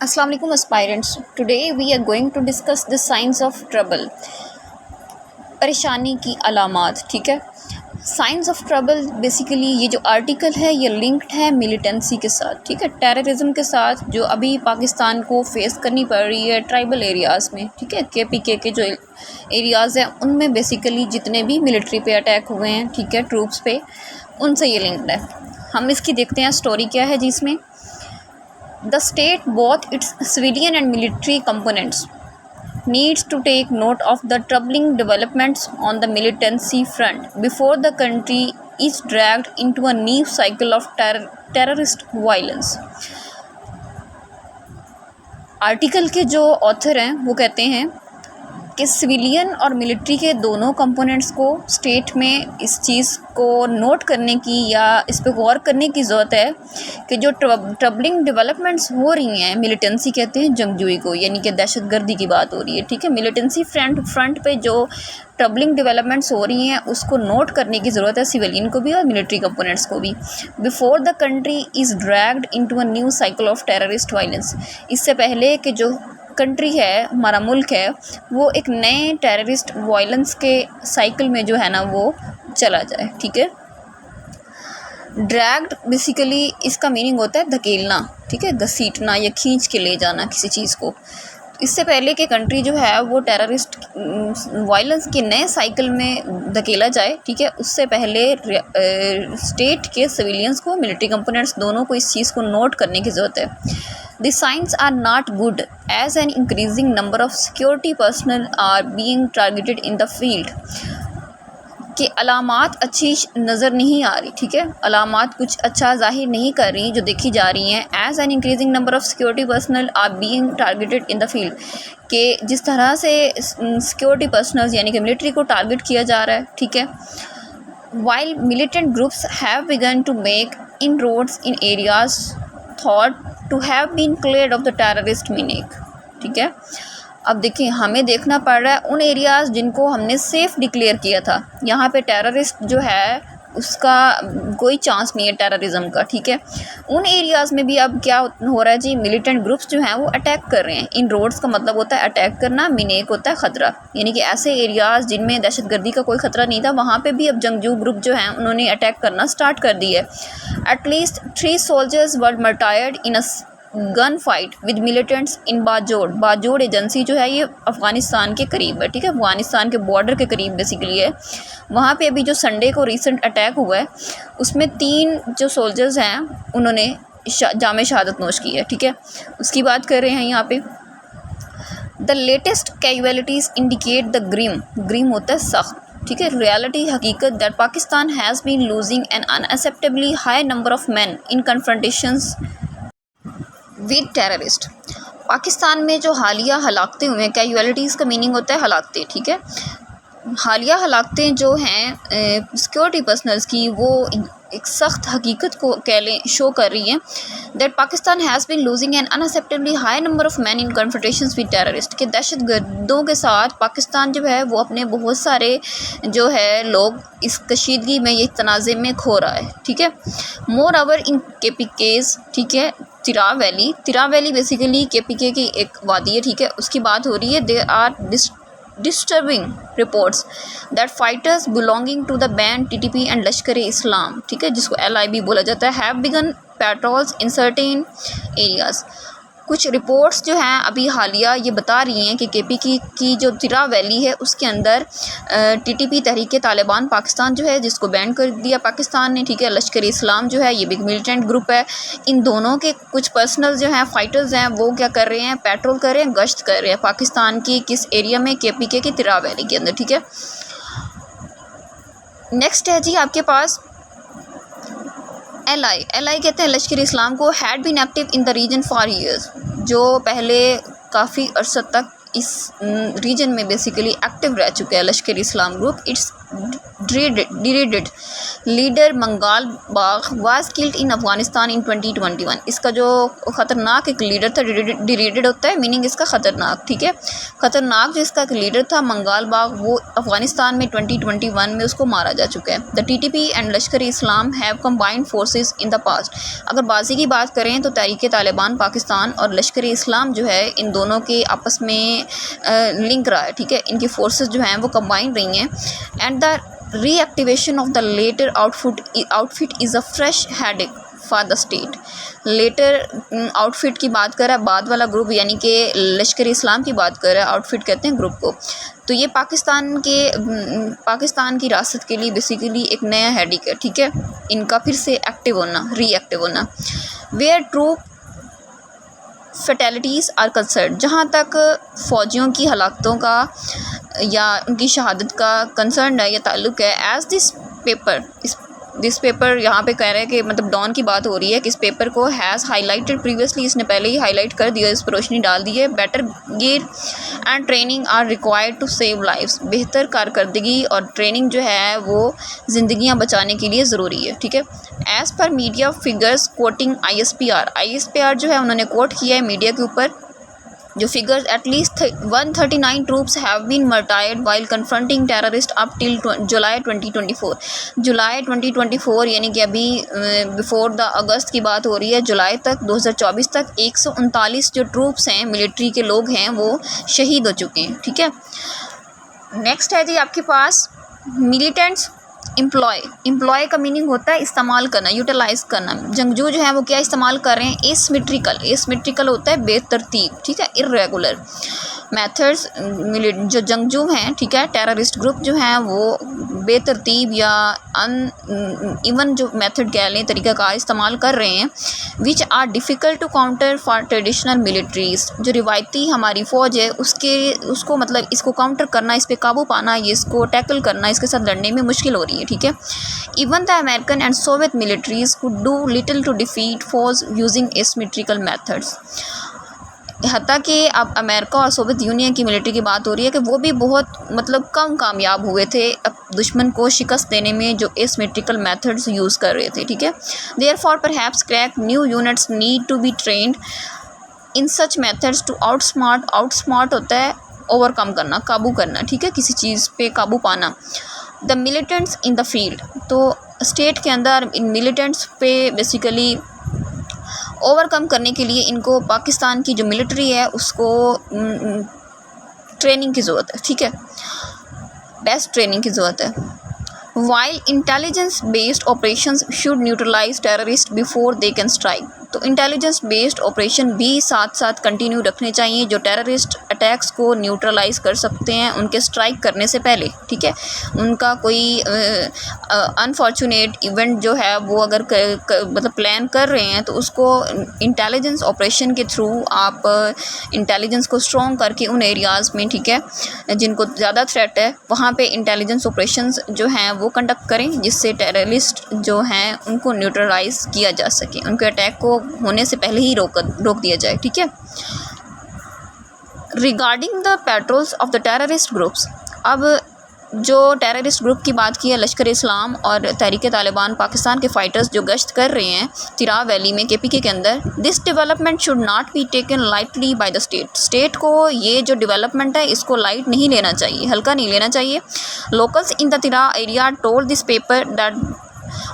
Assalamu alaikum aspirants. Today we are going to discuss the signs of trouble. परेशानी की अलामात, ठीक है। Science of trouble basically ये जो आर्टिकल है ये लिंक्ड है मिलिटेंसी के साथ, ठीक है, टेररिज्म के साथ जो अभी पाकिस्तान को फेस करनी पड़ रही है ट्राइबल एरियाज़ में, ठीक है। KPK के जो एरियाज़ हैं उनमें बेसिकली जितने भी मिलिट्री पे अटैक हुए हैं, ठीक है, ट्रूप्स पे, उनसे ये लिंक्ड है। हम इसकी देखते हैं स्टोरी क्या है जिसमें The state, both its civilian and military components, needs to take note of the troubling developments on the militancy front before the country is dragged into a new cycle of terrorist violence. Article के जो author हैं वो कहते हैं कि civilian और military के दोनों कंपोनेंट्स को स्टेट में इस चीज़ को नोट करने की या इस पे गौर करने की ज़रूरत है कि जो ट्रबलिंग डेवलपमेंट्स हो रही हैं, मिलिटेंसी कहते हैं जंगजूई को, यानी कि दहशतगर्दी की बात हो रही है, ठीक है। मिलिटेंसी फ्रंट पे जो ट्रबलिंग डेवलपमेंट्स हो रही हैं उसको नोट करने की ज़रूरत है सिविलियन को भी और मिलिट्री कंपोनेंट्स को भी, before the country is dragged into a new cycle of terrorist violence. इससे पहले कि जो कंट्री है, हमारा मुल्क है, वो एक नए टेररिस्ट वायलेंस के साइकिल में जो है ना वो चला जाए, ठीक है। ड्रैग्ड बेसिकली इसका मीनिंग होता है धकेलना, ठीक है, घसीटना या खींच के ले जाना किसी चीज़ को। इससे पहले कि कंट्री जो है वो टेररिस्ट वायलेंस के नए साइकिल में धकेला जाए, ठीक है, उससे पहले स्टेट के सिविलियंस को, मिलिट्री कंपोनेंट्स दोनों को इस चीज़ को नोट करने की ज़रूरत है। The signs are not good as an increasing number of security personnel are being targeted in the field. कि अलामात अच्छी नज़र नहीं आ रही, ठीक है, अलामात कुछ अच्छा ज़ाहिर नहीं कर रही जो देखी जा रही हैं। As an increasing number of security personnel are being targeted in the field, कि जिस तरह से सिक्योरिटी पर्सनल यानी कि मिलिट्री को टारगेट किया जा रहा है, ठीक है। While militant groups have begun to make inroads in areas thought to have been cleared of the terrorist meaning, ठीक है। अब देखिए हमें देखना पड़ रहा है उन एरियाज़ जिनको हमने सेफ़ डिक्लेयर किया था, यहाँ पे टेररिस्ट जो है उसका कोई चांस नहीं है टेररिज्म का, ठीक है। उन एरियाज़ में भी अब क्या हो रहा है जी, मिलिटेंट ग्रुप्स जो हैं वो अटैक कर रहे हैं। इन रोड्स का मतलब होता है अटैक करना, मिनेक होता है ख़तरा, यानी कि ऐसे एरियाज़ जिनमें दहशतगर्दी का कोई ख़तरा नहीं था वहाँ पे भी अब जंगजू ग्रुप जो हैं उन्होंने अटैक करना स्टार्ट कर दिया है। At least 3 soldiers were martyred in a gun fight with militants in Bajaur agency जो है ये अफ़गानिस्तान के करीब है, ठीक है, अफ़गानिस्तान के बॉर्डर के करीब बेसिकली है। वहाँ पे अभी जो संडे को रीसेंट अटैक हुआ है उसमें 3 जो सोल्जर्स हैं उन्होंने जामे शहादत नोश की है, ठीक है। उसकी बात कर रहे हैं यहाँ पे। The latest casualties indicate the grim होता है सख्त, ठीक है, रियलिटी हकीकत that Pakistan has been losing an unacceptably high number of man in confrontations with terrorist. Pakistan में जो हालिया हलाकतें हुए हैं, कैजुअलिटीज़ का मीनिंग होता है हलाकतें, ठीक है। हालिया हलाकतें जो हैं सिक्योरिटी पर्सनल्स की, वो एक सख्त हकीकत को कह लें शो कर रही हैं that Pakistan has been losing an unacceptably high number of man in confrontations with terrorist, के दहशतगर्दों के साथ पाकिस्तान जो है वो अपने बहुत सारे जो है लोग इस कशीदगी में, ये तनाज़े में खो रहा है, ठीक है। मोर ओवर इन KPKs, ठीक है, तिराव वैली बेसिकली KPK की एक वादी है, ठीक है, उसकी बात हो रही है। There are disturbing reports that fighters belonging to the band TTP and लश्कर-ए-इस्लाम, ठीक है, जिसको LIB बोला जाता है, have begun patrols in certain areas. कुछ रिपोर्ट्स जो हैं अभी हालिया ये बता रही हैं कि KPK की जो तिरा वैली है उसके अंदर TTP तहरीक तालिबान पाकिस्तान जो है जिसको बैन कर दिया पाकिस्तान ने, ठीक है, लश्कर-ए-इस्लाम जो है ये भी मिलिटेंट ग्रुप है। इन दोनों के कुछ पर्सनल जो हैं फाइटर्स हैं वो क्या कर रहे हैं, पेट्रोल कर रहे हैं, गश्त कर रहे हैं पाकिस्तान की किस एरिया में, KPK की तिरा वैली के अंदर, ठीक है। नेक्स्ट है जी आपके पास LI कहते हैं लश्कर-ए-इस्लाम को, had been active in the region for years, जो पहले काफ़ी अर्सा तक इस रीजन में बेसिकली एक्टिव रह चुका है Lashkar Islam group. Its dreaded leader Mangal Bagh was killed in Afghanistan in 2021। इसका जो ख़तरनाक एक लीडर था, डिरेडेड होता है मीनिंग इसका ख़तरनाक, ठीक है, ख़तरनाक जो इसका एक लीडर था मंगाल बाग, वो अफगानिस्तान में 2021 में उसको मारा जा चुका है। The TTP and Lashkar Islam have combined forces in the past. अगर बाजी की बात करें तो तहरीक तालिबान पाकिस्तान और लश्कर इस्लाम जो है इन दोनों के आपस में लिंक रहा है, ठीक है, इनकी फोर्सेस जो हैं वो कंबाइन रही हैं। And the reactivation of the later outfit is a fresh headache for the state। Later outfit की बात कर रहा है, बाद वाला ग्रुप यानी कि लश्कर इस्लाम की बात कर रहा है, आउटफिट कहते हैं ग्रुप को। तो ये पाकिस्तान की रियासत के लिए बेसिकली एक नया हेडेक है, ठीक है, इनका फिर से एक्टिव होना, रीएक्टिव होना। Where true fatalities are concern, जहाँ तक फ़ौजियों की हलाकतों का या उनकी शहादत का कंसर्न है या ताल्लुक़ है, एज़ दिस पेपर यहाँ पे कह रहे हैं कि मतलब डॉन की बात हो रही है कि इस पेपर को हैज़ हाईलाइटेड प्रीवियसली, इसने पहले ही हाईलाइट कर दिया, इस पर रोशनी डाल दी है। Better gear and training are required to save lives. बेहतर कारकर्दगी और ट्रेनिंग जो है वो ज़िंदगियाँ बचाने के लिए ज़रूरी है, ठीक है। As per media figures coating ISPR जो है उन्होंने कोट किया है मीडिया के ऊपर जो figures at least 139 troops have been martyred while confronting terrorist up till July 2024 यानी कि अभी बिफोर द अगस्त की बात हो रही है, जुलाई तक 2024 तक 139 जो ट्रूप्स हैं मिलिट्री के लोग हैं वो शहीद हो चुके हैं, ठीक है। नेक्स्ट है जी आपके पास मिलिटेंट्स एम्प्लॉय का मीनिंग होता है इस्तेमाल करना, यूटिलाइज़ करना। जंगजू जो है वो क्या इस्तेमाल कर रहे हैं, एसिमेट्रिकल होता है बेतरतीब, ठीक है, इर्रेगुलर मेथड्स। जो जंगजू हैं, ठीक है, टेररिस्ट ग्रुप जो हैं वो बेतरतीब या इवन जो मेथड कह लें तरीक़ाकार इस्तेमाल कर रहे हैं, which are difficult to counter for traditional militaries. जो रिवायती हमारी फ़ौज है उसको मतलब इसको काउंटर करना, इस पर काबू पाना, ये इसको टैकल करना, इसके साथ लड़ने में मुश्किल हो रही है, ठीक है। Even the American and Soviet militaries could do little to defeat force using asymmetrical methods. हत्ता कि अब अमेरिका और सोवियत यूनियन की मिलिट्री की बात हो रही है कि वो भी बहुत मतलब कम कामयाब हुए थे अब दुश्मन को शिकस्त देने में जो एसिमेट्रिकल मेथड्स यूज़ कर रहे थे, ठीक है। Therefore perhaps crack new units need to be trained in such methods to outsmart होता है ओवरकम करना, काबू करना, ठीक है, किसी चीज़ पे काबू पाना। The militants in the field, तो स्टेट के अंदर इन मिलिटेंट्स पे बेसिकली ओवरकम करने के लिए इनको पाकिस्तान की जो मिलिट्री है उसको ट्रेनिंग की ज़रूरत है, ठीक है, बेस्ट ट्रेनिंग की ज़रूरत है। While intelligence based operations should neutralise terrorist before they can strike, तो इंटेलिजेंस बेस्ड ऑपरेशन भी साथ साथ कंटिन्यू रखने चाहिए जो टेररिस्ट अटैक्स को न्यूट्रलाइज कर सकते हैं उनके स्ट्राइक करने से पहले, ठीक है। उनका कोई अनफॉर्चुनेट इवेंट जो है वो अगर मतलब प्लान कर रहे हैं तो उसको इंटेलिजेंस ऑपरेशन के थ्रू आप इंटेलिजेंस को स्ट्रॉन्ग करके उन एरियाज़ में, ठीक है, जिनको ज़्यादा थ्रेट है वहाँ पे इंटेलिजेंस ऑपरेशंस जो हैं वो कंडक्ट करें जिससे टेररिस्ट जो हैं उनको न्यूट्रलाइज किया जा सके, उनके अटैक को होने से पहले ही रोक दिया जाए, ठीक है। Regarding the patrols of the terrorist groups, अब जो टेररिस्ट ग्रुप की बात की है लश्कर इस्लाम और तहरीक तालिबान पाकिस्तान के फ़ाइटर्स जो गश्त कर रहे हैं तिराव वैली में KPK के अंदर, this development should not be taken lightly by the state को ये जो डेवलपमेंट है इसको लाइट नहीं लेना चाहिए, हल्का नहीं लेना चाहिए। Locals in the Tirah area told this paper that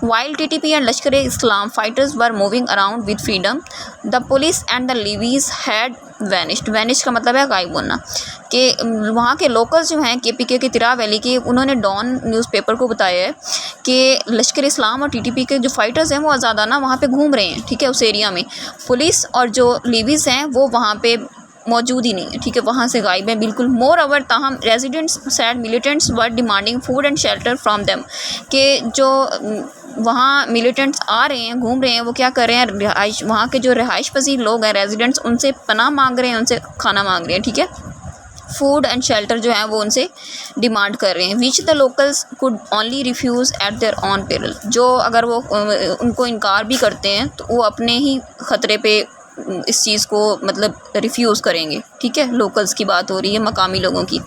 while TTP and Lashkar-e-Islam fighters were moving around with freedom, the police and the levies had vanished। का मतलब है गायब होना, कि वहाँ के लोकल्स जो हैं KPK के तिराव वैली के, उन्होंने डॉन न्यूज़पेपर को बताया है कि लश्कर इस्लाम और TTP के जो फाइटर्स हैं वो आज़ादाना वहाँ पे घूम रहे हैं, ठीक है, उस एरिया में। पुलिस और जो लेवीज़ हैं वो वहाँ पे मौजूद ही नहीं है, ठीक है, वहाँ से गायब है बिल्कुल। मोर ओवर ताहम residents said militants were demanding food and shelter from them, कि जो वहाँ मिलिटेंट्स आ रहे हैं घूम रहे हैं वो क्या कर रहे हैं, वहाँ के जो रिहाइश पजीर लोग हैं रेजिडेंट्स उनसे पनाह मांग रहे हैं, उनसे खाना मांग रहे हैं, ठीक है, फूड एंड शेल्टर जो है वो उनसे डिमांड कर रहे हैं। Which the locals could only refuse eight there on पेरल, जो अगर वो उनको इनकार भी करते हैं तो वो अपने ही ख़तरे पे इस चीज़ को मतलब रिफ्यूज़ करेंगे, ठीक है। लोकल्स की बात हो रही है, मकामी लोगों की।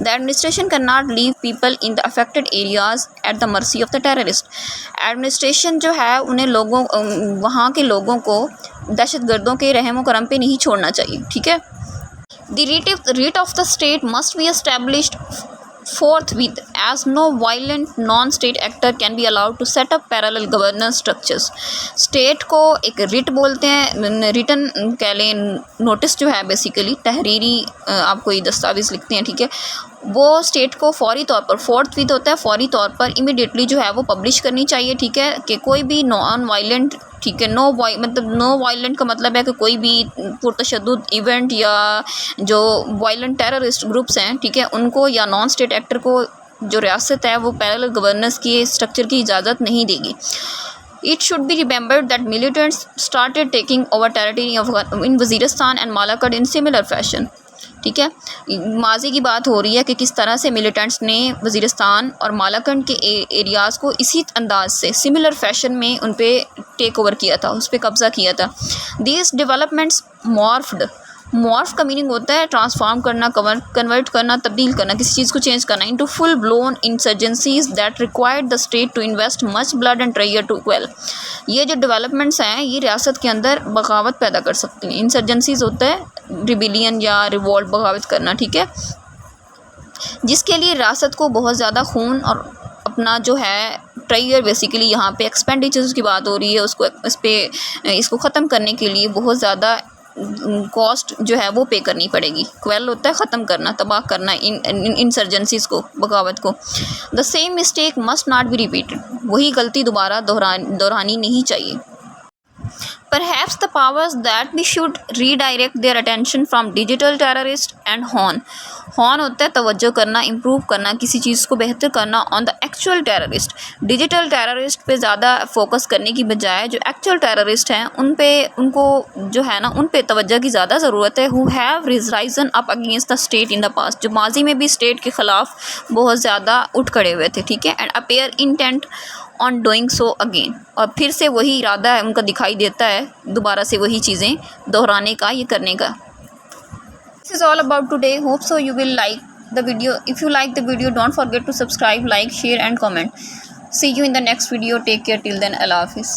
The administration can not leave people in the affected areas at the mercy of the terrorist. Administration जो है उन्हें लोगों वहाँ के लोगों को दहशतगर्दों के रहम करम पे नहीं छोड़ना चाहिए, ठीक है। The rate of the state must be established forthwith, as no violent non-state actor can be allowed to set up parallel governance structures. State को एक रिट बोलते हैं, रिटन कह लें, नोटिस जो है बेसिकली तहरीरी आप कोई दस्तावेज़ लिखते हैं, ठीक है। वो स्टेट को फौरी तौर पर, फोर्थविथ होता है फौरी तौर पर, इमिडिएटली जो है वो पब्लिश करनी चाहिए, ठीक है। कि कोई भी नॉन वायलेंट, ठीक है, नो वायलेंट का मतलब है कि कोई भी पुरतशद्दुद इवेंट या जो वायलेंट टेररिस्ट ग्रुप्स हैं, ठीक है, उनको या नॉन स्टेट एक्टर को जो रियासत है वो पैरेलल गवर्नेंस की स्ट्रक्चर की इजाज़त नहीं देगी। It should be remembered that militants started taking over territory in Waziristan and Malakand in similar fashion, ठीक है। माजी की बात हो रही है कि किस तरह से मिलिटेंट्स ने वज़ीरिस्तान और मालाकंड के एरियाज़ को इसी अंदाज से सिमिलर फैशन में उन पे टेक ओवर किया था, उस पर कब्ज़ा किया था। दीज डेवलपमेंट्स मॉर्फ का मीनिंग होता है ट्रांसफॉर्म करना, कन्वर्ट करना, तब्दील करना, किसी चीज़ को चेंज करना, into full blown insurgencies that required the state to invest much blood and treasure to quell. ये जो डेवलपमेंट्स हैं ये रियासत के अंदर बगावत पैदा कर सकती हैं। इंसर्जेंसीज होता है रिबिलियन या रिवॉल्ट, बगावत करना, ठीक है, जिसके लिए रियासत को बहुत ज़्यादा खून और अपना जो है ट्रेयर, बेसिकली यहाँ पे एक्सपेंडिचर्स की बात हो रही है, उसको इसको ख़त्म करने के लिए बहुत ज़्यादा कॉस्ट जो है वो पे करनी पड़ेगी। क्वेल होता है ख़त्म करना, तबाह करना इंसर्जेंसीज को, बगावत को। The same mistake must not be repeated, वही गलती दोबारा दोहरानी नहीं चाहिए। Perhaps the powers that be should redirect their attention from digital terrorist and horn होता है तवज्जो करना, इम्प्रूव करना, किसी चीज़ को बेहतर करना, on the actual terrorist. Digital terrorist पे ज़्यादा फोकस करने की बजाय जो एक्चुअल टेररिस्ट हैं उनको जो है ना उन पे तवज्जो की ज़्यादा ज़रूरत है। Who have Ryzen up against the state in the past, जो माजी में भी स्टेट के ख़िलाफ़ बहुत ज़्यादा उठ खड़े हुए थे, ठीक है। And appear intent on doing so again, और फिर से वही इरादा है उनका दिखाई देता है दोबारा से वही चीज़ें दोहराने का, ये करने का। This is all about today. Hope so you will like the video. If you like the video, don't forget to subscribe, like, share and comment. See you in the next video. Take care till then. Allah Hafiz.